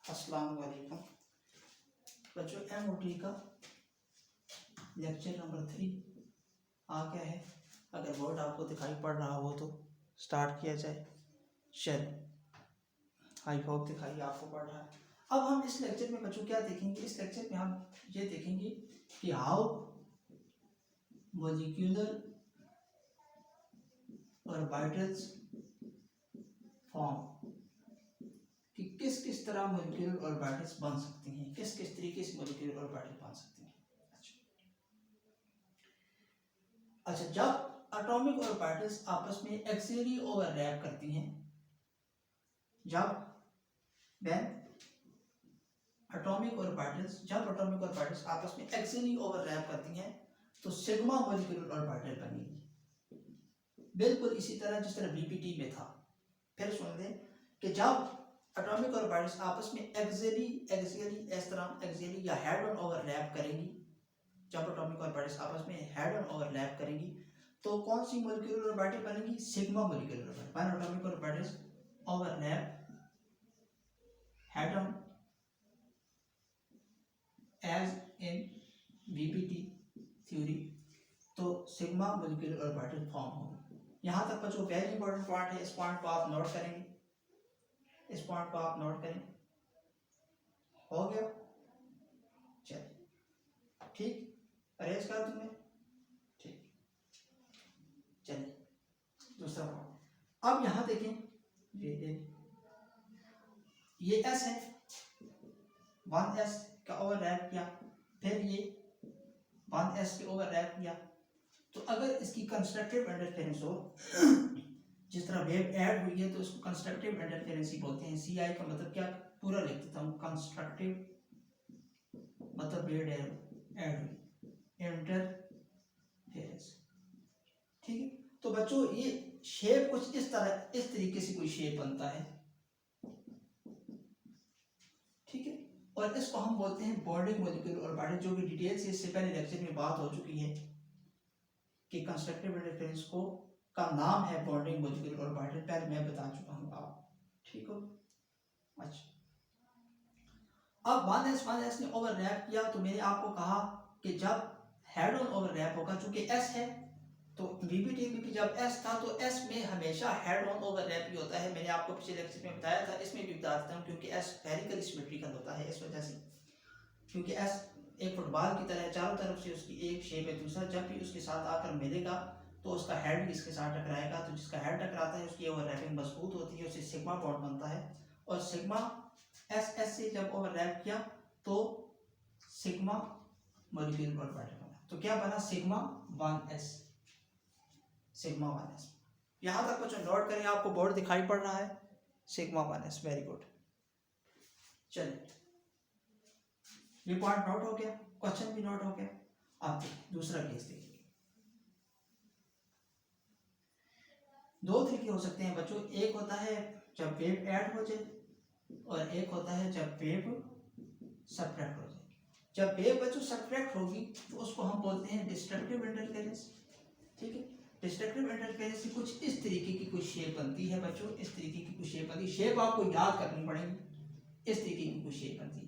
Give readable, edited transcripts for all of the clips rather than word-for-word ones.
अस्सलाम वालेकुम बच्चों। MOT का लेक्चर नंबर 3 आ गया है। अगर बोर्ड आपको दिखाई पड़ रहा हो तो स्टार्ट किया जाए। चल, आई होप दिखाई आपको पड़ रहा है। अब हम इस लेक्चर में बच्चों क्या देखेंगे? इस लेक्चर में हम ये देखेंगे कि हाउ मॉलिक्यूलर ऑर्बिटल्स फॉर्म, कि किस किस तरह मॉलिक्यूलर ऑर्बिटल्स बन सकती हैं, किस किस तरीके से मॉलिक्यूलर ऑर्बिटल बन सकती हैं। अच्छा, जब एटॉमिक ऑर्बिटल्स आपस में एक्सियली ओवरलैप करती हैं, जब एटॉमिक ऑर्बिटल्स आपस में एक्सियली ओवरलैप करती हैं तो सिग्मा मॉलिक्यूलर ऑर्बिटल बनेगी। बिल्कुल इसी तरह जिस तरह BPT में था। फिर सुन लें कि जब एटॉमिक ऑर्बिटल्स आपस में एक्सियली इस तरह एक्सियली या हेड ऑन ओवरलैप करेंगी, जब एटॉमिक ऑर्बिटल्स आपस में हेड ऑन ओवरलैप करेंगी तो कौन सी मॉलिक्यूलर ऑर्बिटल बनेगी? Sigma molecular orbital. When atomic orbitals overlap head on as in BPT theory तो सिग्मा मॉलिक्यूलर ऑर्बिटल फॉर्म होगी। यहाँ तक बच्चों वेरी इंपॉर्टेंट पॉइंट है, इस पॉइंट को आप नोट करेंगे, इस पॉइंट को आप नोट करें। हो गया? चलिए ठीक, अरेंज कर दूं मैं। ठीक, चलिए दूसरा पॉइंट। अब यहाँ देखें, ये S है, 1s का ओवरलैप किया, फिर ये 1s के ओवरलैप किया। तो अगर इसकी कंस्ट्रक्टिव इंटरफेरेंस हो, जिस तरह वेव ऐड हुई है तो इसको कंस्ट्रक्टिव इंटरफेरेंस ही बोलते हैं। CI का मतलब क्या पूरा लिख देता हूँ, कंस्ट्रक्टिव मतलब वेव ऐड हुई, इंटरफेरेंस। ठीक है, तो बच्चों ये शेप कुछ इस तरह, इस तरीके से कोई शेप बनता है। ठीक है, और इसको हम बोलते हैं बॉन्डिंग मॉलिक्यूलर ऑर्बिटल, जो कि डिटेल से इससे पहले लेक्चर में बात हो चुकी है कि कंस्ट्रक्टिव इंटरफेरेंस को का नाम है बॉन्डिंग मॉलिक्यूलर ऑर्बिटल, पहले मैं बता चुका हूं आप। ठीक हो? अच्छा, अब 1s ने ओवरलैप किया तो मैंने आपको कहा कि जब हेड ऑन ओवरलैप होगा, चूंकि S है तो BPT में भी जब S था तो S में हमेशा हेड ऑन ओवरलैप ही होता है। मैंने आपको पिछले लेक्चर में बताया था, इसमें भी बता देता हूँ, क्योंकि S स्फेरिकल सिमेट्रिकल होता है इस वजह से, क्योंकि S एक फुटबॉल की तरह चारों तरफ से उसकी एक शेप है। दूसरा, जब भी उसके साथ आकर मिलेगा तो उसका हेड भी इसके साथ टकराएगा, तो जिसका हेड टकराता है उसकी ओवरलैपिंग मजबूत होती है, उससे सिग्मा बॉन्ड बनता है। और सिग्मा S से जब ओवरलैप किया तो सिग्मा मॉलिक्यूलर ऑर्बिटल बना। तो क्या बना? Sigma 1s, sigma 1s। यहां तक बच्चों नोट करें, आपको बोर्ड दिखाई पड़ रहा है, सिग्मा 1s। Very good. चलिए, ये पॉइंट नोट हो गया, क्वेश्चन भी नोट हो गया। अब दूसरा केस देखिए। दो तरीके हो सकते हैं बच्चों, एक होता है जब वेव ऐड हो जाए और एक होता है जब वेव सब्ट्रैक्ट हो जाए। जब वेव बच्चों सब्ट्रैक्ट होगी तो उसको हम बोलते हैं डिस्ट्रक्टिव इंटरफेरेंस। ठीक है, डिस्ट्रक्टिव इंटरफेरेंस की कुछ इस तरीके की कुछ शेप बनती है बच्चों, इस तरीके की कुछ शेप बनती है। शेप आपको याद करनी पड़ेगी, इस तरीके की कुछ शेप बनती है।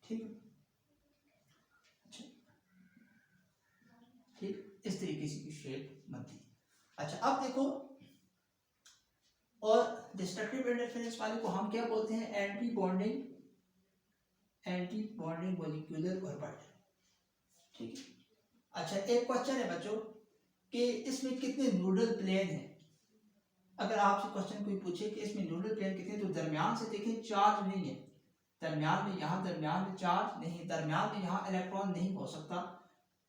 ठीक है, ठीक, इस तरीके से कुछ शेप बनती है। अच्छा, अब देखो, और डिस्ट्रक्टिव इंटरफेरेंस वाले को हम क्या बोलते हैं? Anti bonding molecular orbital. ठीक है, अच्छा एक क्वेश्चन है बच्चों कि इसमें कितने न्यूडल प्लेन हैं। अगर आपसे क्वेश्चन कोई पूछे कि इसमें न्यूडल प्लेन कितने, तो दरमियान से देखें चार्ज नहीं है, दरमियान में यहाँ दरमियान में चार्ज नहीं, दरमियान में यहाँ इलेक्ट्रॉन नहीं हो सकता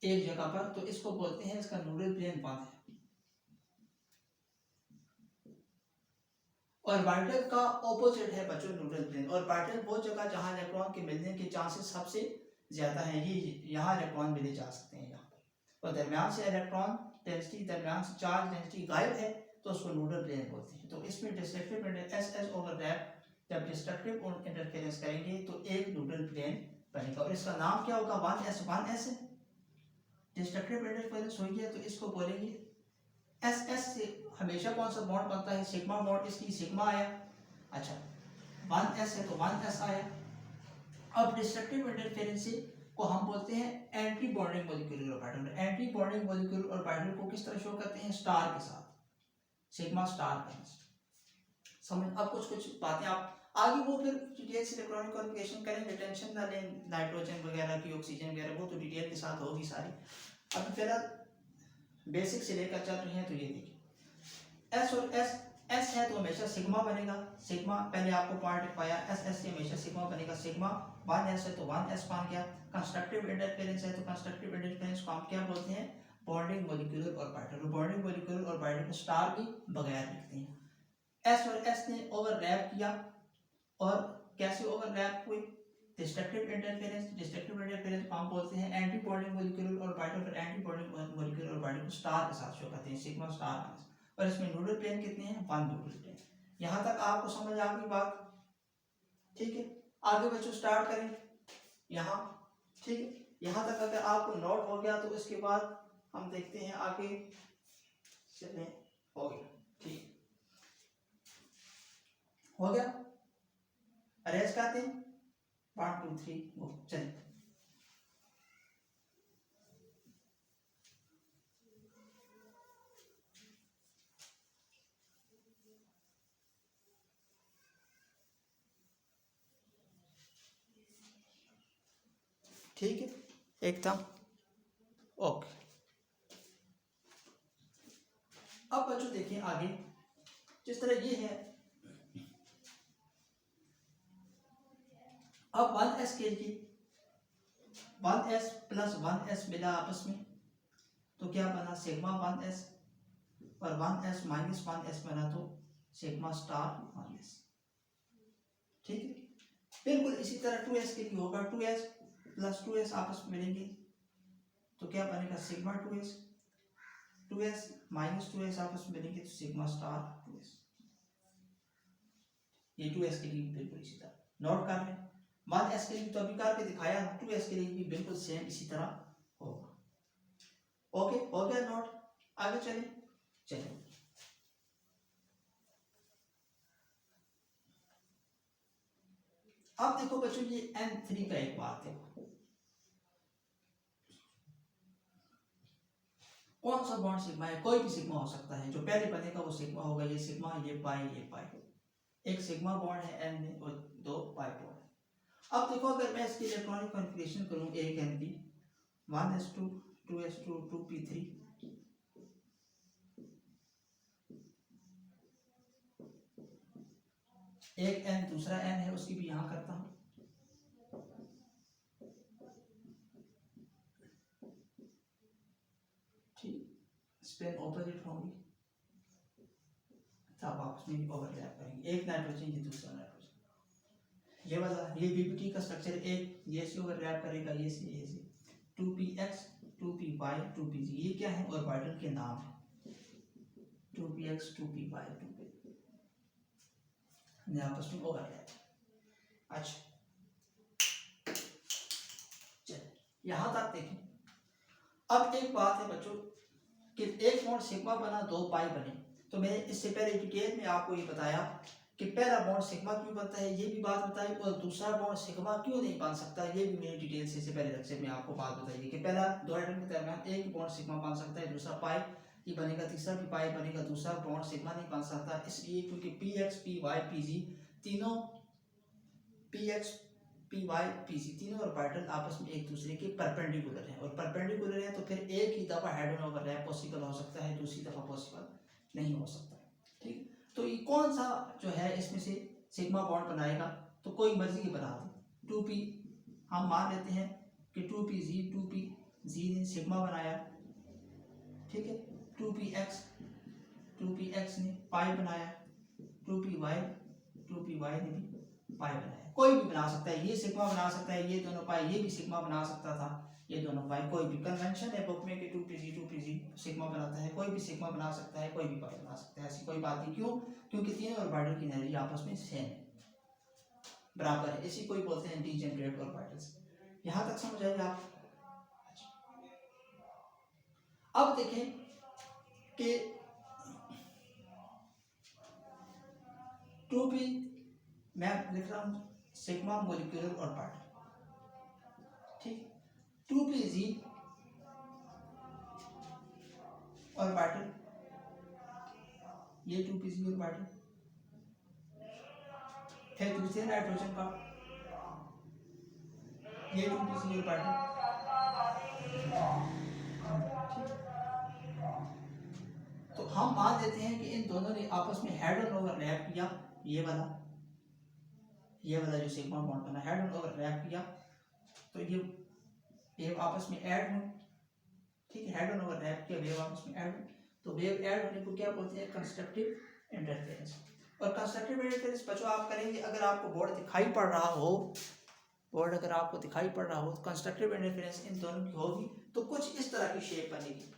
एक जगह पर, तो इसको बोलते हैं, इसका न्यूडल प्लेन बंद है। ऑर्बिटल का ऑपोजिट है बच्चों न्यूट्रल प्लेन। ऑर्बिटल वो जगह जहां इलेक्ट्रॉन के मिलने के चांसेस सबसे ज्यादा हैं, ये यहाँ इलेक्ट्रॉन मिले जा सकते हैं यहाँ पर, और दरमियान से इलेक्ट्रॉन डेंसिटी, दरमियान से चार्ज डेंसिटी गायब है तो उसको न्यूट्रल प्लेन बोलते हैं। तो इसमें डिस्ट्रक्टिव SS ओवरलैप जब डिस्ट्रक्टिव इंटरफेरेंस करेंगे तो एक न्यूट्रल प्लेन बनेगा, और इसका नाम क्या होगा? 1s है। डिस्ट्रक्टिव इंटरफेरेंस हुई है तो इसको बोलेंगे SS से हमेशा कौन सा बॉन्ड बनता है? सिग्मा बॉन्ड, इसकी सिग्मा आया। अच्छा, 1s है तो 1s आया। अब डिस्ट्रक्टिव इंटरफेरेंस को हम बोलते हैं anti bonding molecular orbital. Anti bonding molecular orbital को किस तरह शो करते हैं? स्टार के साथ, सिग्मा स्टार का। समझ? अब कुछ कुछ बातें आप आगे वो फिर डिटेल से इलेक्ट्रॉनिक कॉन्फ़िगरेशन करेंगे, टेंशन ना लें नाइट्रोजन वगैरह की, ऑक्सीजन वगैरह, वो तो डिटेल के साथ होगी सारी। अब फिलहाल बेसिक से लेकर चल रहे हैं तो ये देखिए एस और एस। एस है तो हमेशा सिग्मा बनेगा, सिग्मा पहले आपको पॉइंट पाया, एस एस से हमेशा सिग्मा बनेगा, सिग्मा। 1s है तो 1s बन गया। कंस्ट्रक्टिव इंटरफेरेंस है तो कंस्ट्रक्टिव इंटरफेरेंस को हम क्या बोलते हैं? Bonding molecular orbital. Bonding molecular orbital को स्टार भी बगैर लिखते हैं। एस और एस ने ओवरलैप किया, और कैसे ओवरलैप हुए? Destructive interference. डिस्ट्रक्टिव इंटरफेरेंस को हम बोलते हैं एंटी बॉन्डिंग मॉलिक्यूलर ऑर्बिटल। फिर एंटी बॉन्डिंग मॉलिक्यूलर ऑर्बिटल को स्टार के साथ शो करते हैं, सिग्मा स्टार माइनस। और इसमें न्यूट्रल प्लेन कितने हैं? 1 न्यूट्रल प्लेन। यहाँ तक आपको समझ आ गई बात? ठीक है, आगे बच्चों स्टार्ट करें यहाँ। ठीक है, यहाँ तक अगर आपको नोट हो गया तो इसके बाद हम देखते हैं आगे चलें। हो गया? ठीक हो गया। अरेंज करते हैं 1 2 3 गो। चलिए ठीक है एकदम ओके। अब बच्चों देखिए आगे, जिस तरह ये है, अब 1s के लिए 1s प्लस 1s मिला आपस में तो क्या बना? Sigma 1s। और 1s माइनस 1s बना तो सिग्मा स्टार 1s। ठीक है, बिल्कुल इसी तरह 2s के लिए होगा। 2s प्लस 2s आपस में मिलेंगे तो क्या बनेगा? Sigma 2s। 2s minus 2s आपस में मिलेंगे तो सिग्मा स्टार 2s। ये 2s के लिए बिल्कुल इसी तरह नोट कर लें। 1s के लिए तो अभी करके दिखाया, 2s के लिए भी बिल्कुल सेम इसी तरह होगा। ओके हो गया नोट? आगे चलें। चलिए अब देखो बच्चों, ये N3 का एक बात है, कौन सा बॉन्ड सिग्मा है? कोई भी सिग्मा हो सकता है, जो पहले बनेगा वो सिग्मा होगा। ये सिग्मा, ये पाई, ये पाई। एक सिग्मा बॉन्ड है N में और 2 पाई बॉन्ड है। अब देखो अगर मैं इसकी इलेक्ट्रॉनिक कॉन्फ़िगरेशन करूं, एक N की 1s2 2s2 2p3, एक N दूसरा N है उसकी भी यहां करता हूं। ठीक, स्पिन ऑपोजिट होंगी तब आपस में ओवरलैप करेंगे। एक नाइट्रोजन ये दूसरा नाइट्रोजन, ये वाला ये बीपीटी का स्ट्रक्चर एक ये से ओवरलैप करेगा, ये से 2px 2py 2pg। ये क्या है? ऑर्बिटल के नाम है। 2px 2py 2p आपस में ओवरलैप। अच्छा चलिए यहां तक देखें। अब एक बात है बच्चों कि एक बॉन्ड सिग्मा बना, 2 पाई बने, तो मैंने इससे पहले डिटेल में आपको ये बताया कि पहला बॉन्ड सिग्मा क्यों बनता है, ये भी बात बताई, और दूसरा बॉन्ड सिग्मा क्यों नहीं बन सकता, ये भी मैंने डिटेल से पहले लेक्चर में आपको बात बताई कि पहला 2 एटम के दरमियान एक बॉन्ड सिग्मा बन सकता है, दूसरा पाई ये बनेगा, तीसरा भी पाई बनेगा, दूसरा बॉन्ड सिग्मा नहीं बन सकता। इसलिए क्योंकि px py pg तीनों px py pg तीनों ऑर्बिटल आपस में एक दूसरे के परपेंडिकुलर हैं, और परपेंडिकुलर है तो फिर एक ही दफा हेड ऑन ओवरलैप पॉसिबल हो सकता है, दूसरी दफा पॉसिबल नहीं हो सकता। ठीक, तो ये कौन सा जो है इसमें से सिग्मा बॉन्ड बनाएगा? तो कोई मर्जी की बना दे। 2p हम मान लेते हैं कि 2pg ने सिग्मा बनाया, ठीक है। 2px ने पाई बनाया, 2py ने भी पाई बनाया। कोई भी बना सकता है, ये सिग्मा बना सकता है, ये दोनों पाई, ये भी सिग्मा बना सकता था, ये दोनों पाई। कोई भी कन्वेंशन है बुक में कि 2pg सिग्मा बनाता है, कोई भी सिग्मा बना सकता है, कोई भी पाई बना सकता है, ऐसी कोई बात नहीं। क्यों? क्योंकि तीनों ऑर्बिटल की एनर्जी आपस में सेम है, बराबर है। इसी को ही बोलते हैं डीजेनरेट ऑर्बिटल्स। यहां तक समझ आएगा आप? अब देखें कि 2p मैं लिख रहा हूँ सिग्मा मोलिकुलर ऑर्बिटल, ठीक। 2pz ऑर्बिटल, ये 2pz ऑर्बिटल, फिर दूसरे नाइट्रोजन का ये 2pz ऑर्बिटल, तो हम मान लेते हैं कि इन दोनों ने आपस में हेड ऑन ओवरलैप किया, ये वाला जो सिग्मा बॉन्ड बना हेड ऑन ओवरलैप किया, तो ये आपस में ऐड हो, ठीक है। हेड ऑन ओवरलैप किया, वेव आपस में ऐड हो, तो वेव ऐड होने को क्या बोलते हैं? Constructive interference. और कंस्ट्रक्टिव इंटरफेरेंस बच्चों आप करेंगे, अगर आपको बोर्ड दिखाई पड़ रहा हो, अगर आपको दिखाई पड़ रहा हो तो कंस्ट्रक्टिव इंटरफेरेंस इन दोनों की होगी तो कुछ इस तरह की शेप बनेगी।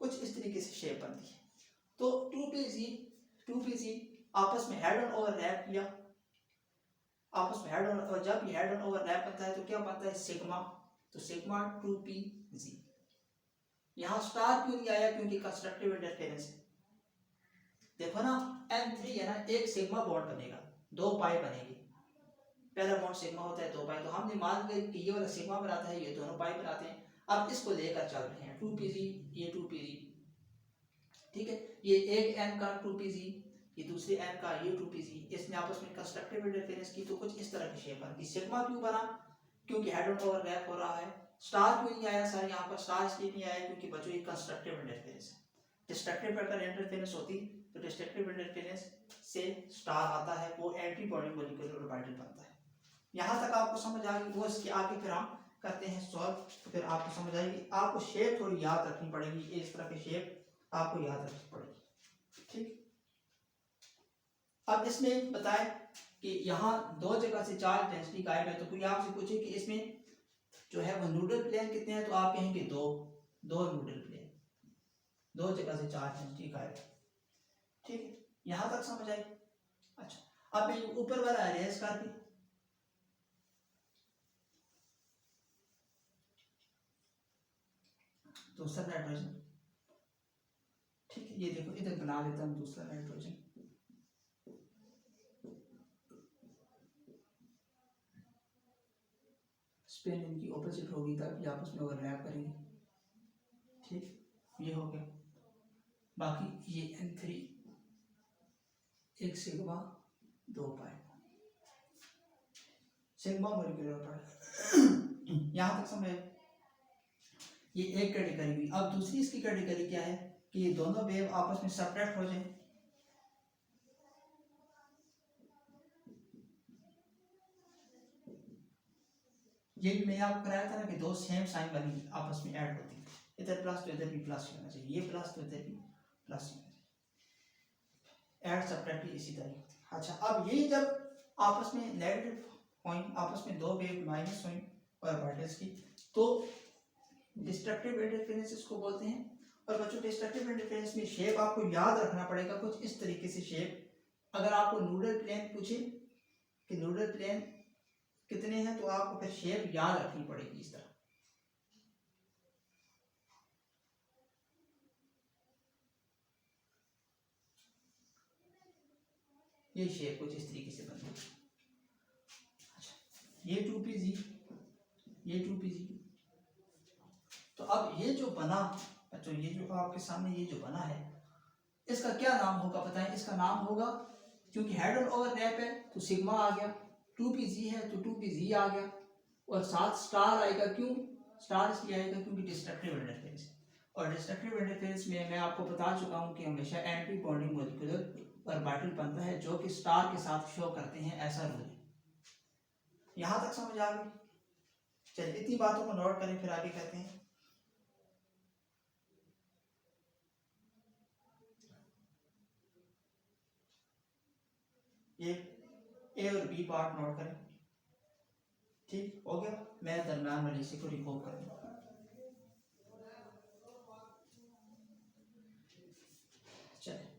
कुछ इस तरीके से शेप बनती है। तो 2pz आपस में हेड ऑन ओवरलैप किया, आपस में हेड ऑन, और जब ये हेड ऑन ओवरलैप बनता है तो क्या बनता है? सिग्मा। तो सिग्मा 2pz। यहाँ स्टार क्यों नहीं आया? क्योंकि कंस्ट्रक्टिव इंटरफेरेंस है। देखो ना N3 है ना, एक सिग्मा बॉन्ड बनेगा, दो पाई बनेगी, पहला बॉन्ड सिग्मा होता है, दो पाई। तो हमने मान लिया कि ये वाला सिग्मा बनाता है, ये दोनों पाई बनाते हैं। अब इसको लेकर चल रहे हैं 2pz, ये 2pz, ठीक है। ये एक N का 2pz, ये दूसरे N का ये 2pz, इसने आपस में कंस्ट्रक्टिव इंटरफेरेंस की तो कुछ इस तरह की शेप बनती। सिग्मा क्यों बना? क्योंकि हेड ऑन ओवरलैप हो रहा है। स्टार क्यों नहीं आया सर? यहाँ पर स्टार इसलिए नहीं आया क्योंकि बच्चों ये कंस्ट्रक्टिव इंटरफेरेंस है। डिस्ट्रक्टिव अगर इंटरफेरेंस होती तो डिस्ट्रक्टिव इंटरफेरेंस से स्टार आता है, वो एंटीबॉडी मॉलिक्यूलर ऑर्बिटल बनता है। यहाँ तक आपको समझ आ गई। वो इसके आगे फिर हम करते हैं सॉल्व, तो फिर आपको समझ आएगी। आपको शेप थोड़ी याद रखनी पड़ेगी, इस तरह की शेप आपको याद रखनी पड़ेगी, ठीक। अब इसमें बताए कि यहाँ दो जगह से चार्ज डेंसिटी गायब है, तो कोई आपसे पूछे कि इसमें जो है वो न्यूट्रल प्लेन कितने हैं, तो आप कहेंगे दो न्यूट्रल प्लेन, दो जगह से चार्ज डेंसिटी गायब है, ठीक है। यहाँ तक समझ आई? अच्छा, अब मैं ऊपर वाला अरेंज करके दूसरा नाइट्रोजन, ठीक है। ये देखो इधर बना लेता हूँ दूसरा नाइट्रोजन, स्पिन इनकी ऑपोजिट होगी ताकि आपस में ओवरलैप करेंगे, ठीक। ये हो गया। बाकी ये N3 एक सिग्मा दो पाई, सिग्मा मॉलिक्यूलर ऑर्बिटल। यहाँ तक समझ। ये एक कैटेगरी हुई। अब दूसरी इसकी कैटेगरी क्या है कि ये दोनों वेव आपस में सेपरेट हो जाए, ये भी मैंने आपको कराया था ना कि दो सेम साइन वाली आपस में ऐड होती है, इधर प्लस तो इधर भी प्लस होना चाहिए, ये प्लस तो इधर भी प्लस होना चाहिए, ऐड सेपरेटली इसी तरह होती है। अच्छा, अब ये जब आपस में नेगेटिव हुई, आपस में दो वेव माइनस हुई ऑर्बिटल्स की, तो डिस्ट्रक्टिव इंटरफेरेंस इसको बोलते हैं। और बच्चों डिस्ट्रक्टिव इंटरफेरेंस में शेप आपको याद रखना पड़ेगा कुछ इस तरीके से शेप। अगर आपको न्यूट्रल प्लेन पूछे कि न्यूट्रल प्लेन कितने हैं, तो आपको फिर शेप याद रखनी पड़ेगी इस तरह। ये शेप कुछ इस तरीके से बनती है। अच्छा, ये 2pz, ये 2pz। तो अब ये जो बना बच्चों, ये जो आपके सामने ये जो बना है, इसका क्या नाम होगा बताएं? इसका नाम होगा, क्योंकि हेड ऑन ओवरलैप है तो सिग्मा आ गया, 2pz है तो 2pz आ गया, और साथ स्टार आएगा। क्यों स्टार इसलिए आएगा? क्योंकि डिस्ट्रक्टिव इंटरफेरेंस। और डिस्ट्रक्टिव इंटरफेरेंस में मैं आपको बता चुका हूं कि हमेशा एंटी बॉन्डिंग मॉलिक्यूलर ऑर्बिटल बनता है, जो कि स्टार के साथ शो करते हैं, ऐसा रूल है। यहां तक समझ आ गई? चलिए इतनी बातों को नोट करें, फिर आगे कहते हैं। ये ए और बी पार्ट नोट करें, ठीक हो गया। मैं दरम्यान वाली इसी को रिकॉर्ड करूंगा। चलिए,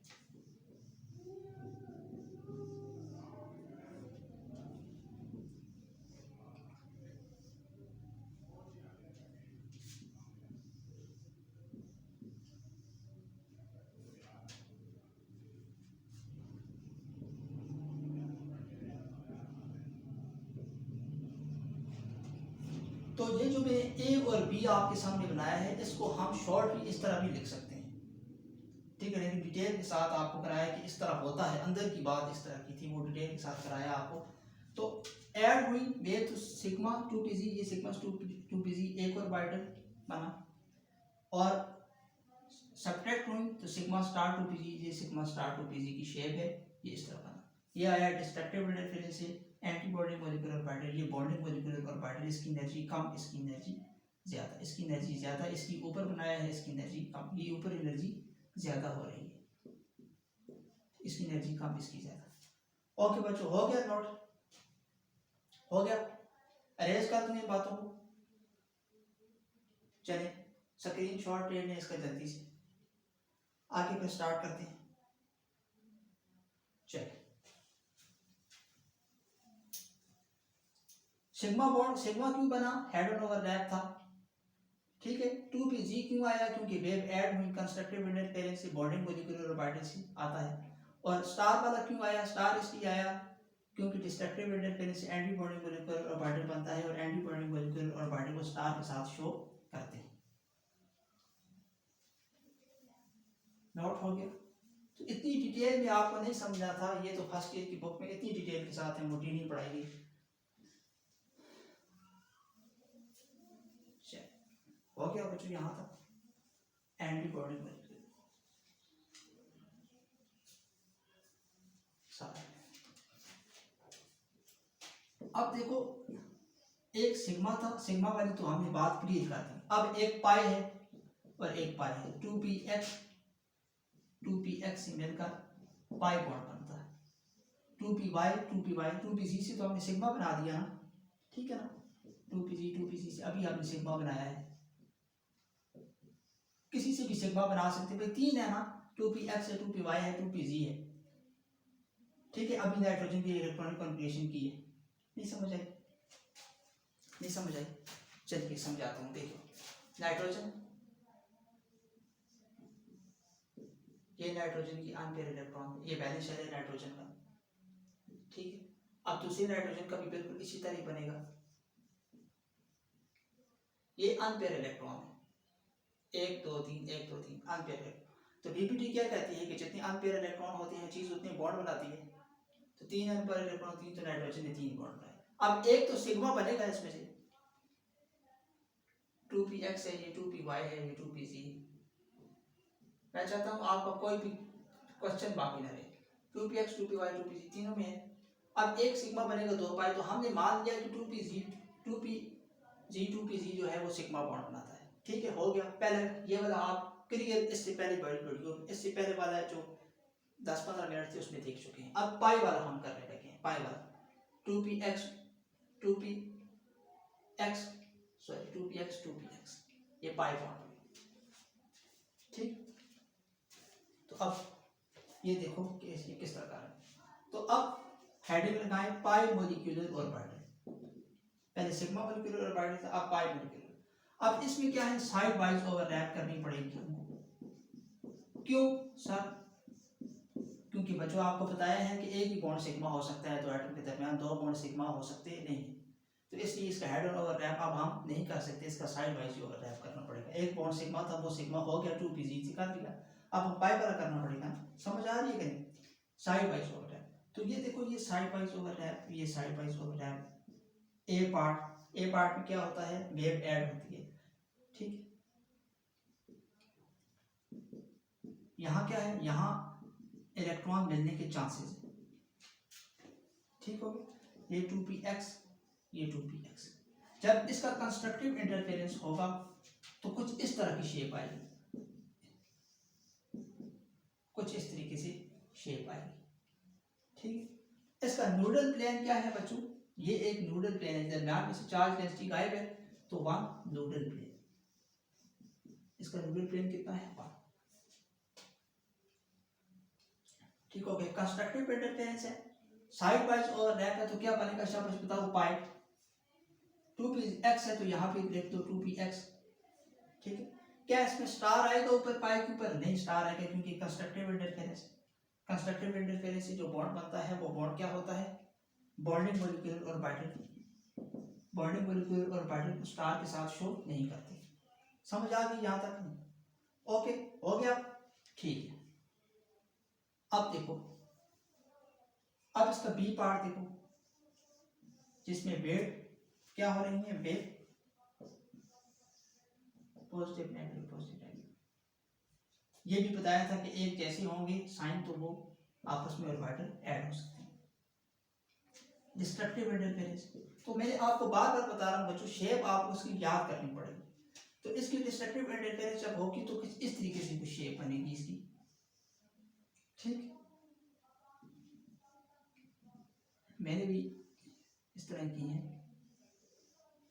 तो ये जो मैंने ए और बी आपके सामने बनाया है, इसको हम शॉर्ट भी इस तरह भी लिख सकते हैं, ठीक है। लेकिन डिटेल के साथ आपको कराया कि इस तरह होता है, अंदर की बात इस तरह की थी, वो डिटेल के साथ कराया आपको। तो ऐड हुई वेव तो सिग्मा 2pz, ये सिग्मा 2pz एक और बाइटल बना, और सब्ट्रैक्ट हुई तो सिग्मा स्टार 2pz, ये सिग्मा स्टार 2pz की शेप है, ये इस तरह बना। ये आया डिस्ट्रक्टिव इंटरफेरेंस से एंटीबॉडी मॉलिक्यूलर ऑर्बिटल, ये बॉन्डिंग मॉलिक्यूलर ऑर्बिटल, इसकी एनर्जी कम, इसकी एनर्जी ज़्यादा, इसकी एनर्जी ज़्यादा, इसकी ऊपर बनाया है, इसकी एनर्जी कम, ये ऊपर एनर्जी ज़्यादा हो रही है, इसकी एनर्जी कम, इसकी ज़्यादा। ओके बच्चों, हो गया नोट, हो गया, अरेंज कर दूँ इन बातों को। चले स्क्रीन शॉट ले लें इसका जल्दी से, आगे फिर स्टार्ट करते हैं। चलिए सिग्मा बॉन्ड, सिग्मा क्यों बना, हेड ऑन ओवरलैप था, ठीक है। 2pz क्यों आया, क्योंकि वेव ऐड हुई कंस्ट्रक्टिव इंटरफेरेंस से, बॉन्डिंग मॉलिक्यूलर ऑर्बिटल से आता है। और स्टार वाला क्यों आया, स्टार इसलिए आया क्योंकि डिस्ट्रक्टिव इंटरफेरेंस से एंटी बॉन्डिंग मॉलिक्यूलर ऑर्बिटल बनता है, और एंटी बॉन्डिंग मॉलिक्यूलर ऑर्बिटल को स्टार के साथ शो करते हैं। नोट हो गया। तो इतनी डिटेल में आपको नहीं समझना था, ये तो फर्स्ट ईयर की बुक में इतनी डिटेल के साथ है, मोटी नहीं पढ़ाई गई। हो गया बच्चों यहाँ तक एंटीबॉडी मॉलिक्यूल सारा। अब देखो एक सिग्मा था, सिग्मा वाली तो हमने बात क्लियर कर दी। अब एक पाई है और एक पाई है, 2px से मिलकर पाई बॉन्ड बनता है, 2py 2pz से तो हमने सिग्मा बना दिया ना, ठीक है ना, 2pz से अभी हमने सिग्मा बनाया है, किसी से भी सिग्मा बना सकते हैं भाई, तीन है ना, 2px है 2py है 2pz है, ठीक है। अभी नाइट्रोजन की इलेक्ट्रॉनिक कॉन्फ़िगरेशन की है, नहीं समझ आई, नहीं समझ आई, चलिए समझाता हूँ। देखो नाइट्रोजन, ये नाइट्रोजन की अनपेयर इलेक्ट्रॉन, ये बैलेंस शेल है नाइट्रोजन का, ठीक है। अब दूसरे नाइट्रोजन का भी बिल्कुल इसी तरह बनेगा, ये अनपेयर इलेक्ट्रॉन है, 1 2 3 1 2 3 अनपेयर इलेक्ट्रॉन। तो डीपीटी क्या कहती है कि जितनी अनपेयर इलेक्ट्रॉन होती है चीज उतनी बॉन्ड बनाती है, तो 3 अनपेयर इलेक्ट्रॉन, 3 तो नाइट्रोजन ने 3 बॉन्ड बनाए। अब एक तो सिग्मा बनेगा इसमें से, 2px है ये, 2py है ये, 2pz है। मैं चाहता हूँ आपका कोई भी क्वेश्चन बाकी ना रहे, 2px 2py 2pz तीनों में है। अब एक सिग्मा बनेगा 2 पाई, तो हमने मान लिया कि 2pz जो है वो सिग्मा बॉन्ड बनाता है, ठीक है, हो गया। पहले ये वाला आप क्लियर, इससे पहले बड़ी वीडियो, इससे पहले वाला जो 10-15 मिनट थे उसमें देख चुके हैं। अब पाई वाला हम करने लगे हैं, पाई वाला 2px 2px ये पाई बॉन्ड, ठीक। तो अब ये देखो कि ये किस तरह का है। तो अब हेडिंग लगाएं पाई मॉलिक्यूलर ऑर्बिटल, पहले सिग्मा मॉलिक्यूलर ऑर्बिटल था, अब पाई मॉलिक्यूलर। अब इसमें क्या है, साइड वाइज ओवरलैप करनी पड़ेगी हमको। क्यों सर, क्योंकि बच्चों आपको बताया है कि एक ही बॉन्ड सिग्मा हो सकता है, तो एटम के दरमियान 2 बॉन्ड सिग्मा हो सकते नहीं, तो इसलिए इसका हेड ऑन ओवरलैप अब हम नहीं कर सकते, इसका साइड वाइज ओवरलैप करना पड़ेगा। एक बॉन्ड सिग्मा था, वो सिग्मा हो गया 2pz से कर दिया, अब हम पाई वाला करना पड़ेगा, समझ आ रही है कि नहीं, साइड वाइज ओवरलैप। तो ये देखो ये साइड वाइज ओवरलैप, ये साइड वाइज ओवरलैप, ए पार्ट में क्या होता है, वेव ऐड होती है, ठीक। यहाँ क्या है, यहाँ इलेक्ट्रॉन मिलने के चांसेस है, ठीक हो गया। ये 2px ये 2px, जब इसका कंस्ट्रक्टिव इंटरफेरेंस होगा तो कुछ इस तरह की शेप आएगी, कुछ इस तरीके से शेप आएगी, ठीक। इसका न्यूडल प्लेन क्या है बच्चों, ये एक न्यूडल प्लेन है, दरम्यान में से चार्ज डेंसिटी गायब है, तो 1 न्यूडल प्लेन, इसका न्यूडल प्लेन कितना है 1, ठीक हो गया। कंस्ट्रक्टिव इंटरफेरेंस है, साइड वाइज ओवरलैप है, तो क्या बनेगा शब्द बताओ, पाई 2px है तो यहाँ पे लिख दो 2px, ठीक है। क्या इसमें स्टार आएगा ऊपर पाई के ऊपर, नहीं स्टार आएगा, क्योंकि कंस्ट्रक्टिव इंटरफेरेंस से जो बॉन्ड बनता है वो बॉन्ड क्या होता है, bonding molecular orbital bonding molecule orbital को स्टार के साथ शो नहीं करते। समझ आ गई यहाँ तक? ओके, हो गया, ठीक है। अब देखो, अब इसका बी पार्ट देखो, जिसमें वेव क्या हो रही है, wave positive negative positive negative. ये भी बताया था कि एक जैसे होंगे साइन तो वो आपस में ऑर्बिटल ऐड हो सकते हैं। डिस्ट्रक्टिव इंटरफेरेंस, तो मैंने आपको बार बार बता रहा हूँ बच्चों, शेप आपको उसकी याद करनी पड़ेगी। तो इसकी डिस्ट्रक्टिव इंटरफेरेंस जब होगी तो इस तरीके से कुछ शेप बनेगी इसकी, ठीक। मैंने भी इस तरह की है,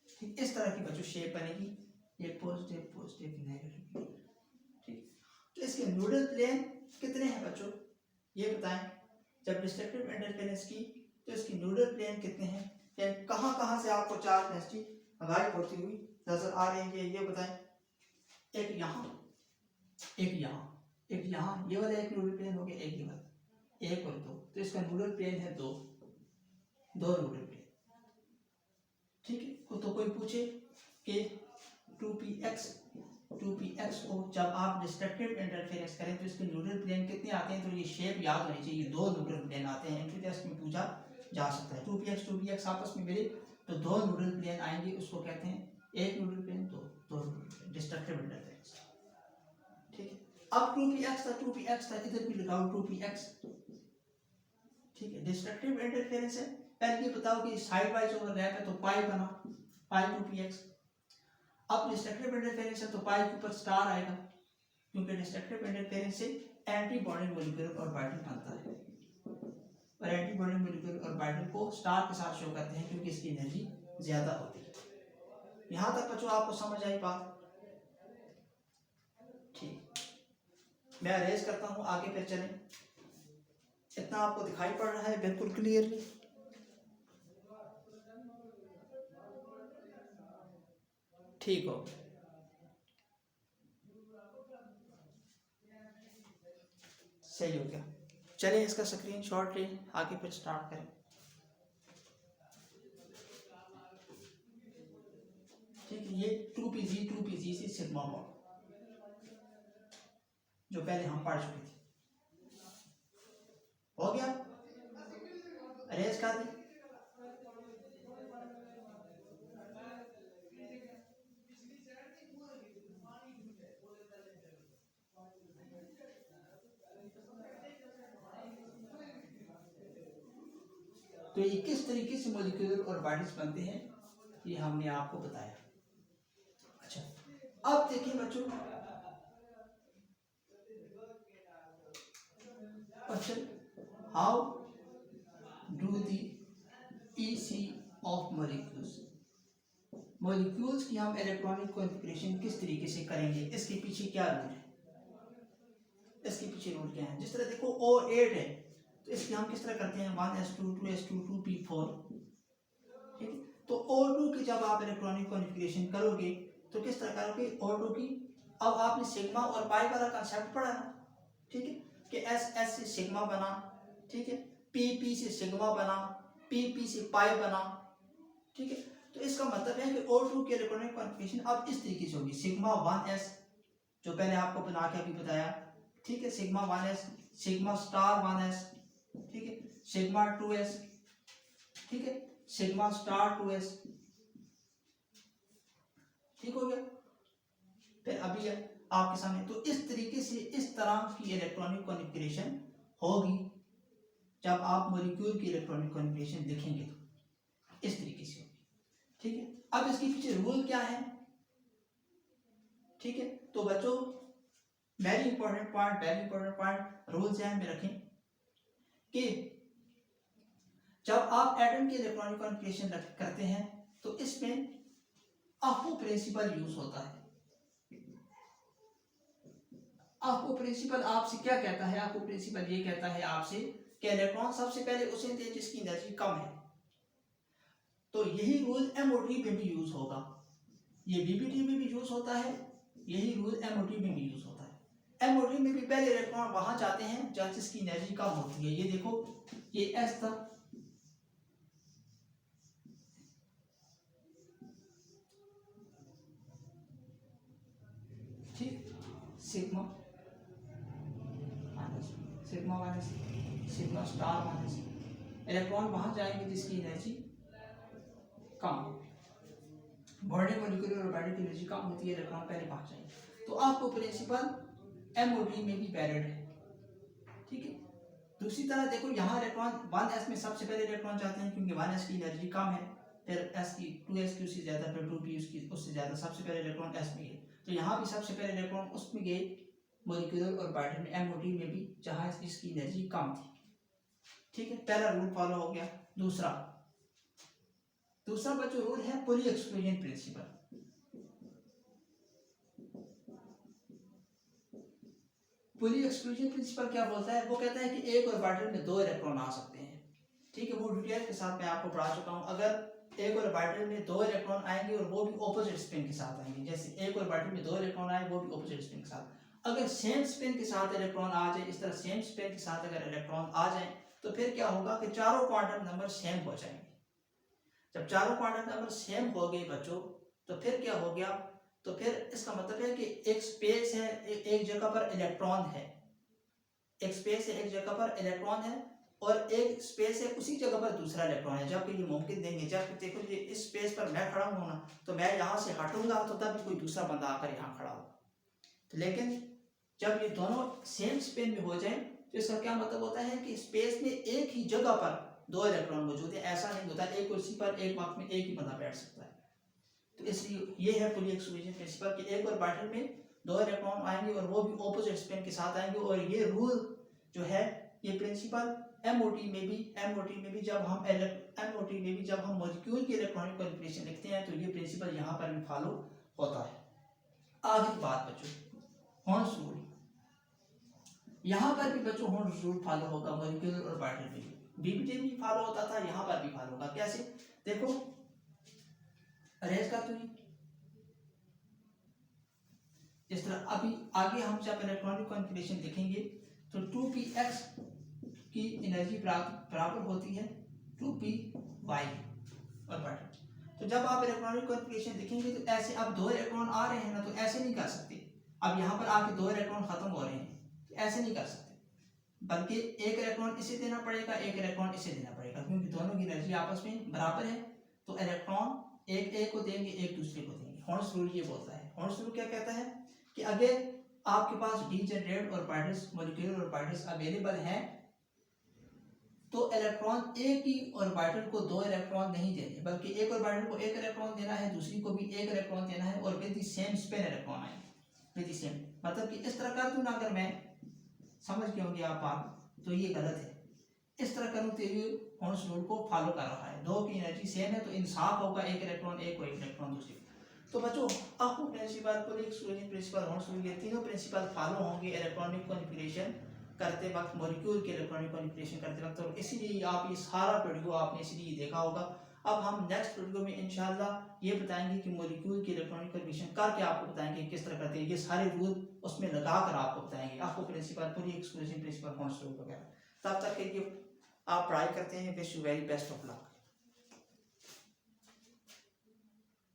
ठीक, इस तरह की बच्चों शेप बनेगी, ये पॉजिटिव पॉजिटिव नेगेटिव, ठीक। तो इसके न्यूडल प्लेन कितने हैं बच्चों, ये बताएं। जब डिस्ट्रक्टिव इंटरफेरेंस की तो इसकी न्यूडल प्लेन कितने हैं, या कहाँ कहाँ से आपको चार्ज डेंसिटी गायब होती हुई नजर आ रही है, ये बताएं। एक यहाँ, एक यहाँ, एक यहाँ, ये वाला एक न्यूडल प्लेन हो गया, एक ये वाला, एक और दो, तो इसका न्यूडल प्लेन है दो, दो न्यूडल प्लेन, ठीक है। तो कोई पूछे कि 2px को जब आप डिस्ट्रक्टिव इंटरफेरेंस करें तो इसके न्यूडल प्लेन कितने आते हैं, तो ये शेप याद होनी चाहिए, दो न्यूडल प्लेन आते हैं। एंट्री टेस्ट में पूछा जा सकता है, 2px आपस में मिले तो दो न्यूडल प्लेन आएंगे, उसको कहते हैं एक न्यूडल प्लेन, दो न्यूडल प्लेन, डिस्ट्रक्टिव इंटरफेरेंस, ठीक है। अब 2px था, इधर भी लगाओ 2px, ठीक है, डिस्ट्रक्टिव इंटरफेरेंस है। पहले ये बताओ कि साइड वाइज ओवरलैप है तो पाई बना, पाई 2px। अब डिस्ट्रक्टिव इंटरफेरेंस है तो पाई के ऊपर स्टार आएगा, क्योंकि डिस्ट्रक्टिव इंटरफेरेंस से एंटी बॉन्डिंग मॉलिक्यूल ऑर्बिटल बनता है, और एंटी बॉन्डिंग मॉलिक्यूल ऑर्बिटल को स्टार के साथ शो करते हैं क्योंकि इसकी एनर्जी ज्यादा होती है। यहां तक बच्चों आपको समझ आई बात, ठीक। मैं अरेज करता हूं, आगे फिर चलें। इतना आपको दिखाई पड़ रहा है बिल्कुल क्लियरली? ठीक हो, सही हो गया। चलिए इसका स्क्रीनशॉट ले, आगे फिर स्टार्ट करें, ठीक है। ये 2pg से सिग्मा बॉन्ड जो पहले हम पढ़ चुके थे, हो गया, अरेज कर दी। तो ये किस तरीके से मॉलिक्यूलर ऑर्बिटल्स बनते हैं ये हमने आपको बताया। अच्छा, अब देखिए बच्चों, question, how do the EC of molecules, molecules की हम इलेक्ट्रॉनिक कॉन्फ़िगरेशन किस तरीके से करेंगे, इसके पीछे क्या रूल है, इसके पीछे रूल क्या है। जिस तरह देखो O8 है तो इसकी हम किस तरह करते हैं, 1s2 2s2 2p4, ठीक है। तो O2 की जब आप इलेक्ट्रॉनिक कॉन्फ़िगरेशन करोगे तो किस तरह करोगे O2 की। अब आपने सिग्मा और पाई वाला कंसेप्ट पढ़ा है, ठीक है, कि S से सिग्मा बना, ठीक है, PP से सिग्मा बना, PP से पाई बना, ठीक है। तो इसका मतलब है कि O2 की इलेक्ट्रॉनिक कॉन्फ़िगरेशन अब इस तरीके से होगी, सिग्मा 1s जो पहले आपको बना के अभी बताया, ठीक है, sigma 1s, sigma star 1s, ठीक है, सिग्मा 2s, ठीक है, सिग्मा स्टार 2s, ठीक हो गया। फिर अभी आपके सामने तो इस तरीके से इस तरह की इलेक्ट्रॉनिक कॉन्फ़िगरेशन होगी जब आप मॉलिक्यूल की इलेक्ट्रॉनिक कॉन्फ़िगरेशन लिखेंगे तो इस तरीके से होगी, ठीक है। अब इसके पीछे रूल क्या है, ठीक है। तो बच्चों वेरी इंपॉर्टेंट पॉइंट रूल ध्यान में रखें कि जब आप एटम की इलेक्ट्रॉनिक कॉन्फ़िगरेशन करते हैं तो इसमें अफो प्रिंसिपल यूज होता है। अफो प्रिंसिपल आपसे क्या कहता है, अफो प्रिंसिपल ये कहता है आपसे कि इलेक्ट्रॉन सबसे पहले उसे दे जिसकी एनर्जी कम है। तो यही रूल एमओटी में भी यूज होगा, ये बीबीटी में भी यूज होता है, यही रूल एमओटी में भी यूज होता है। एमओटी में भी पहले इलेक्ट्रॉन वहां जाते हैं जहां जिसकी एनर्जी कम होती है। ये देखो ये एस था, sigma minus sigma minus sigma star minus electron वहां जाएंगे जिसकी एनर्जी कम हो। बॉन्डिंग मॉलिक्यूलर ऑर्बिटल की एनर्जी कम होती है, इलेक्ट्रॉन पहले पहुंच जाएंगे। तो आपको प्रिंसिपल MOT में भी वैलिड है, ठीक है। दूसरी तरह देखो यहाँ इलेक्ट्रॉन 1s में सबसे पहले इलेक्ट्रॉन जाते हैं क्योंकि 1s की एनर्जी कम है, फिर s की 2s की उससे ज्यादा, फिर 2p उससे ज्यादा, सबसे पहले इलेक्ट्रॉन s में गए। तो यहाँ भी सबसे पहले इलेक्ट्रॉन उसमें गए मॉलिक्यूलर ऑर्बिटल में MOT में भी जहाँ इसकी एनर्जी कम थी, ठीक है। पहला रूल फॉलो हो गया। दूसरा बच्चों रूल है पुली एक्सक्लूजन प्रिंसिपल। पुली एक्सक्लूजन प्रिंसिपल क्या बोलता है? वो कहता है कि एक ऑर्बिटल में 2 इलेक्ट्रॉन आ सकते हैं, ठीक है। वो डिटेल के साथ मैं आपको पढ़ा चुका हूँ। अगर एक ऑर्बिटल में 2 इलेक्ट्रॉन आएंगे और वो भी ऑपोजिट स्पिन के साथ आएंगे, जैसे एक ऑर्बिटल में 2 इलेक्ट्रॉन आए वो भी ऑपोजिट स्पिन के साथ, अगर सेम स्पिन के साथ इलेक्ट्रॉन आ जाए, इस तरह सेम स्पिन के साथ अगर इलेक्ट्रॉन आ जाए तो फिर क्या होगा कि चारों क्वांटम नंबर सेम हो जाएंगे। जब चारों क्वांटम नंबर सेम हो गए बच्चों तो फिर क्या हो गया? तो फिर इसका मतलब है कि एक स्पेस है, एक जगह पर इलेक्ट्रॉन है, एक स्पेस है एक जगह पर इलेक्ट्रॉन है, और एक स्पेस है उसी जगह पर दूसरा इलेक्ट्रॉन है। जब ये मुमकिन नहीं, जब देखो ये इस स्पेस पर मैं खड़ा हूँ ना, तो मैं यहाँ से हटूंगा तो तब कोई दूसरा बंदा आकर यहाँ खड़ा होगा। तो लेकिन जब ये दोनों सेम स्पिन में हो जाए तो इसका क्या मतलब होता है कि स्पेस में एक ही जगह पर 2 इलेक्ट्रॉन मौजूद है। ऐसा नहीं होता एक कुर्सी पर एक वक्त में एक ही बंदा बैठ सकता है। तो इसलिए ये है पुली एक्सक्लूजन प्रिंसिपल कि एक ऑर्बिटल में 2 इलेक्ट्रॉन आएंगे और वो भी ऑपोजिट स्पिन के साथ आएंगे। और ये रूल जो है, ये प्रिंसिपल MOT में भी जब हम मॉलिक्यूल की इलेक्ट्रॉनिक कॉन्फ़िगरेशन लिखते हैं तो ये प्रिंसिपल यहाँ पर भी फॉलो होता है। आखिरी बात बच्चों, हॉर्न्स रूल। यहाँ पर भी बच्चों हॉर्न्स रूल फॉलो होगा मॉलिक्यूलर ऑर्बिटल में। BBT भी फॉलो होता था, यहाँ पर भी फॉलो होगा। कैसे? देखो अरेंज कर तुझे इस तरह। अभी आगे हम जब इलेक्ट्रॉनिक कॉन्फ़िगरेशन लिखेंगे तो 2px की एनर्जी बराबर होती है 2py ऑर्बिटल। तो जब आप इलेक्ट्रॉनिक कॉन्फ़िगरेशन लिखेंगे तो ऐसे अब 2 इलेक्ट्रॉन आ रहे हैं ना, तो ऐसे नहीं कर सकते। अब यहाँ पर आके 2 इलेक्ट्रॉन खत्म हो रहे हैं, तो ऐसे नहीं कर सकते, बल्कि एक इलेक्ट्रॉन इसे देना पड़ेगा, एक इलेक्ट्रॉन इसे देना पड़ेगा, क्योंकि दोनों की एनर्जी आपस में बराबर है। तो इलेक्ट्रॉन एक को देंगे, एक दूसरे को देंगे। हॉर्न्स रूल ये बोलता है। हॉर्न्स रूल क्या कहता है कि अगर आपके पास degenerate orbitals, molecular orbitals available हैं, तो इलेक्ट्रॉन एक ही ऑर्बिटल को 2 इलेक्ट्रॉन नहीं देने, बल्कि एक ऑर्बिटल को 1 इलेक्ट्रॉन देना है, दूसरी को भी 1 इलेक्ट्रॉन देना है, और with the same spin electron आए, विद द सेम। मतलब कि इस तरह कर दूं ना, अगर मैं समझ गए होंगे आप तो ये गलत है। इस तरह करूं तो ये हॉर्न्स रूल को फॉलो कर रहा है। 2 की एनर्जी सेम है तो इंसाफ होगा, 1 इलेक्ट्रॉन एक को 1 इलेक्ट्रॉन दूसरी। तो बच्चों आपको प्रिंसिपल, पुली एक्सक्लूजन प्रिंसिपल, हॉर्न्स रूल, ये तीनों प्रिंसिपल फॉलो होंगे इलेक्ट्रॉनिक कॉन्फ़िगरेशन करते वक्त, मॉलिक्यूल के इलेक्ट्रॉनिक कॉन्फ़िगरेशन करते वक्त। और इसीलिए आप ये सारा वीडियो आपने इसलिए देखा होगा। अब हम नेक्स्ट वीडियो में इंशाल्लाह ये बताएंगे कि मॉलिक्यूल की इलेक्ट्रॉनिक कॉन्फ़िगरेशन करके आपको बताएंगे किस तरह करते हैं, ये सारे रूल उसमें लगाकर आपको बताएंगे, आपको प्रिंसिपल, पुली एक्सक्लूजन प्रिंसिपल, हॉर्न्स रूल वगैरह। तब तक के लिए आप पढ़ाई करते हैं। Wish you very best of luck.